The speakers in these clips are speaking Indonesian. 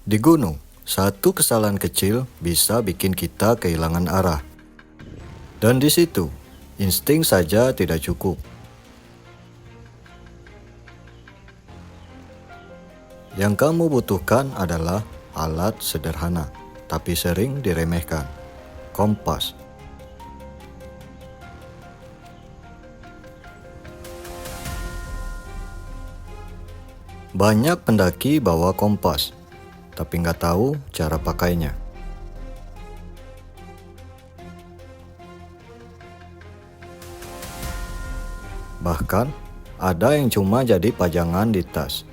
Di gunung, satu kesalahan kecil bisa bikin kita kehilangan arah. Dan di situ, insting saja tidak cukup. Yang kamu butuhkan adalah alat sederhana, tapi sering diremehkan. Kompas. Banyak pendaki bawa kompas, tapi nggak tahu cara pakainya. Bahkan, ada yang cuma jadi pajangan di tas.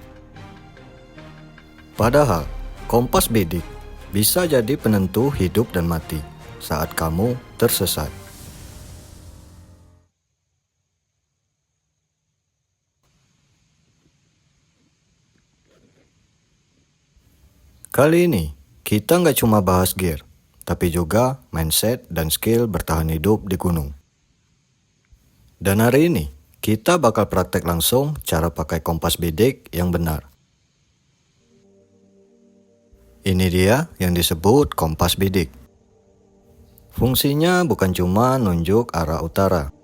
Padahal, kompas bidik bisa jadi penentu hidup dan mati saat kamu tersesat. Kali ini, kita nggak cuma bahas gear, tapi juga mindset dan skill bertahan hidup di gunung. Dan hari ini, kita bakal praktek langsung cara pakai kompas bidik yang benar. Ini dia yang disebut kompas bidik. Fungsinya bukan cuma nunjuk arah utara,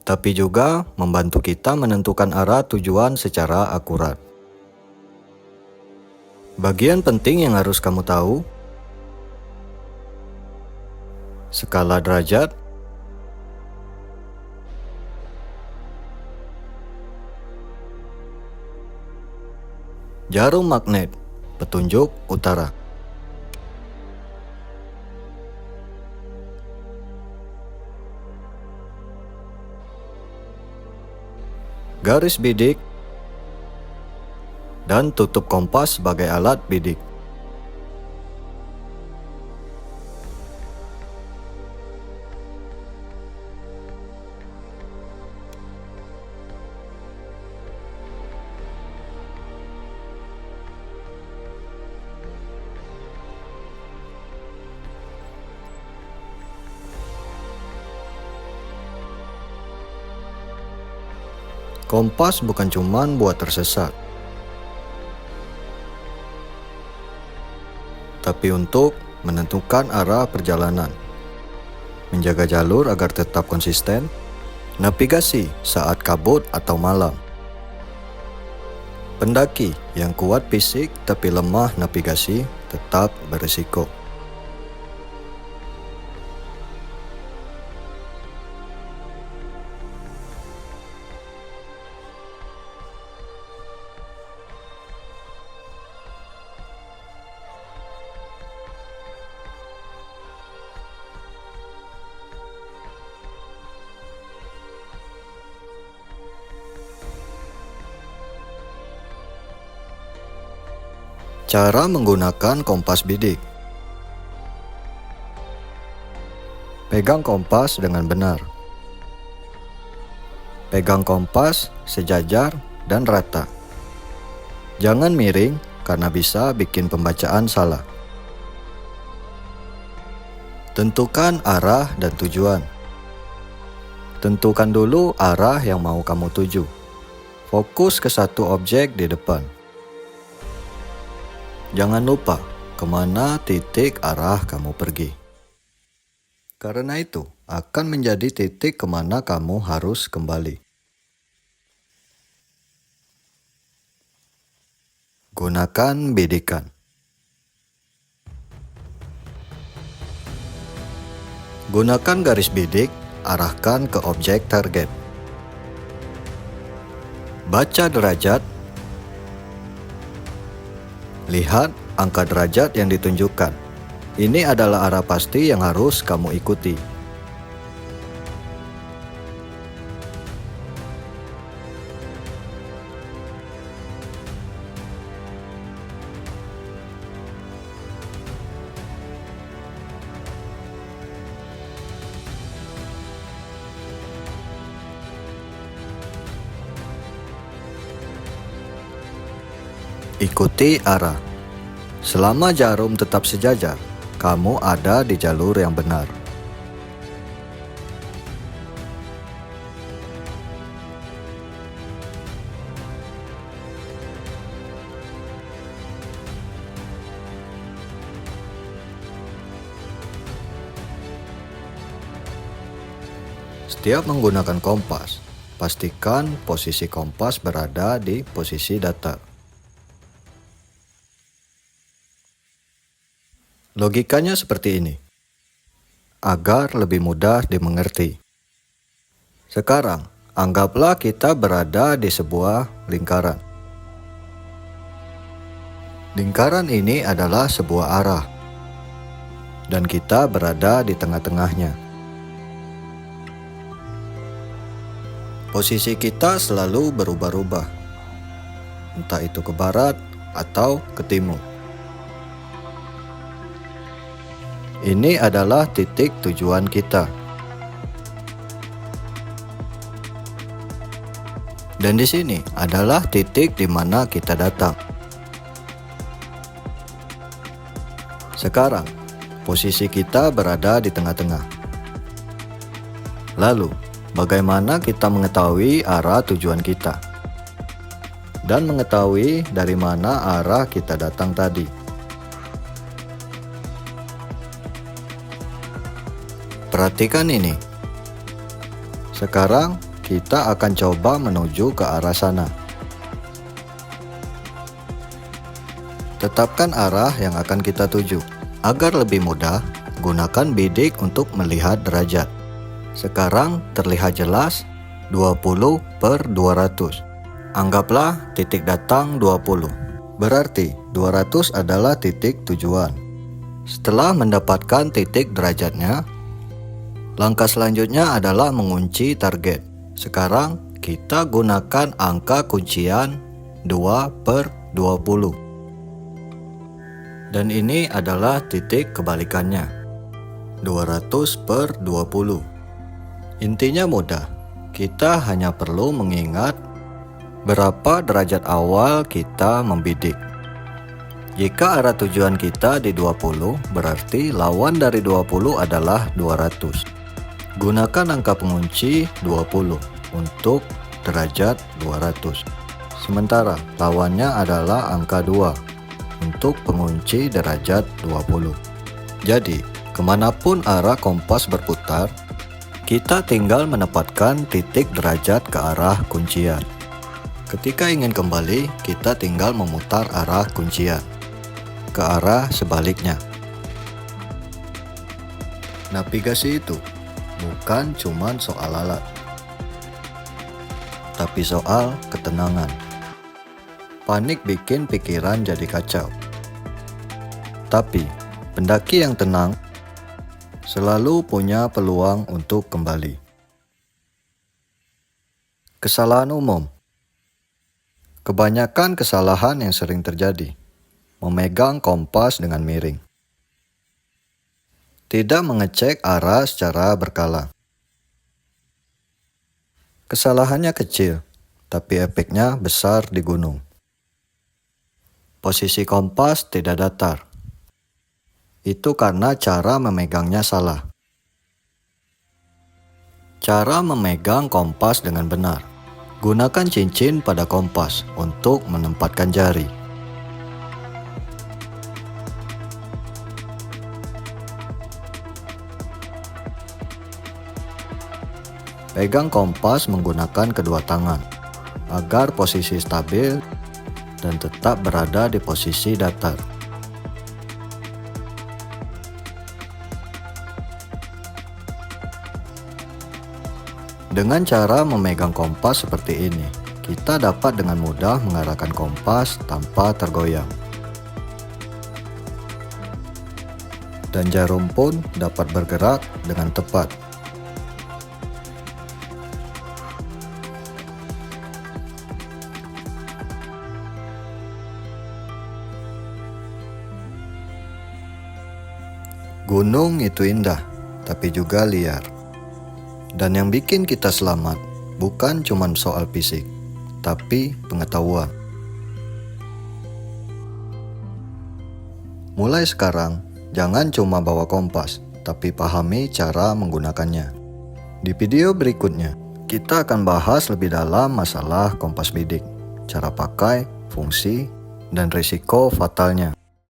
tapi juga membantu kita menentukan arah tujuan secara akurat. Bagian penting yang harus kamu tahu, skala derajat, jarum magnet, petunjuk utara. Garis bidik, dan tutup kompas sebagai alat bidik. Kompas bukan cuma buat tersesat, tapi untuk menentukan arah perjalanan, menjaga jalur agar tetap konsisten, navigasi saat kabut atau malam. Pendaki yang kuat fisik tapi lemah navigasi tetap berisiko. Cara menggunakan kompas bidik. Pegang kompas dengan benar. Pegang kompas sejajar dan rata. Jangan miring karena bisa bikin pembacaan salah. Tentukan arah dan tujuan. Tentukan dulu arah yang mau kamu tuju. Fokus ke satu objek di depan. Jangan lupa kemana titik arah kamu pergi. Karena itu akan menjadi titik kemana kamu harus kembali. Gunakan bidikan. Gunakan garis bidik, arahkan ke objek target. Baca derajat. Lihat angka derajat yang ditunjukkan. Ini adalah arah pasti yang harus kamu ikuti. Ikuti arah. Selama jarum tetap sejajar, kamu ada di jalur yang benar. Setiap menggunakan kompas, pastikan posisi kompas berada di posisi datar. Logikanya seperti ini, agar lebih mudah dimengerti. Sekarang, anggaplah kita berada di sebuah lingkaran. Lingkaran ini adalah sebuah arah, dan kita berada di tengah-tengahnya. Posisi kita selalu berubah-ubah, entah itu ke barat atau ke timur. Ini adalah titik tujuan kita. Dan di sini adalah titik di mana kita datang. Sekarang, posisi kita berada di tengah-tengah. Lalu, bagaimana kita mengetahui arah tujuan kita? Dan mengetahui dari mana arah kita datang tadi? Perhatikan ini. Sekarang kita akan coba menuju ke arah sana. Tetapkan arah yang akan kita tuju. Agar lebih mudah, gunakan bidik untuk melihat derajat. Sekarang terlihat jelas 20/200. Anggaplah titik datang 20. Berarti 200 adalah titik tujuan. Setelah mendapatkan titik derajatnya, langkah selanjutnya adalah mengunci target. Sekarang kita gunakan angka kuncian 2/20. Dan ini adalah titik kebalikannya, 200/20. Intinya mudah, kita hanya perlu mengingat berapa derajat awal kita membidik. Jika arah tujuan kita di 20, berarti lawan dari 20 adalah 200. Gunakan angka pengunci 20 untuk derajat 200. Sementara lawannya adalah angka 2 untuk pengunci derajat 20. Jadi, kemanapun arah kompas berputar, kita tinggal menempatkan titik derajat ke arah kuncian. Ketika ingin kembali, kita tinggal memutar arah kuncian ke arah sebaliknya. Navigasi itu bukan cuma soal alat, tapi soal ketenangan. Panik bikin pikiran jadi kacau. Tapi, pendaki yang tenang selalu punya peluang untuk kembali. Kesalahan umum. Kebanyakan kesalahan yang sering terjadi, memegang kompas dengan miring. Tidak mengecek arah secara berkala. Kesalahannya kecil, tapi efeknya besar di gunung. Posisi kompas tidak datar. Itu karena cara memegangnya salah. Cara memegang kompas dengan benar. Gunakan cincin pada kompas untuk menempatkan jari. Pegang kompas menggunakan kedua tangan agar posisi stabil dan tetap berada di posisi datar. Dengan cara memegang kompas seperti ini, kita dapat dengan mudah mengarahkan kompas tanpa tergoyang. Dan jarum pun dapat bergerak dengan tepat. Gunung itu indah, tapi juga liar. Dan yang bikin kita selamat bukan cuma soal fisik, tapi pengetahuan. Mulai sekarang, jangan cuma bawa kompas, tapi pahami cara menggunakannya. Di video berikutnya, kita akan bahas lebih dalam masalah kompas bidik, cara pakai, fungsi, dan risiko fatalnya.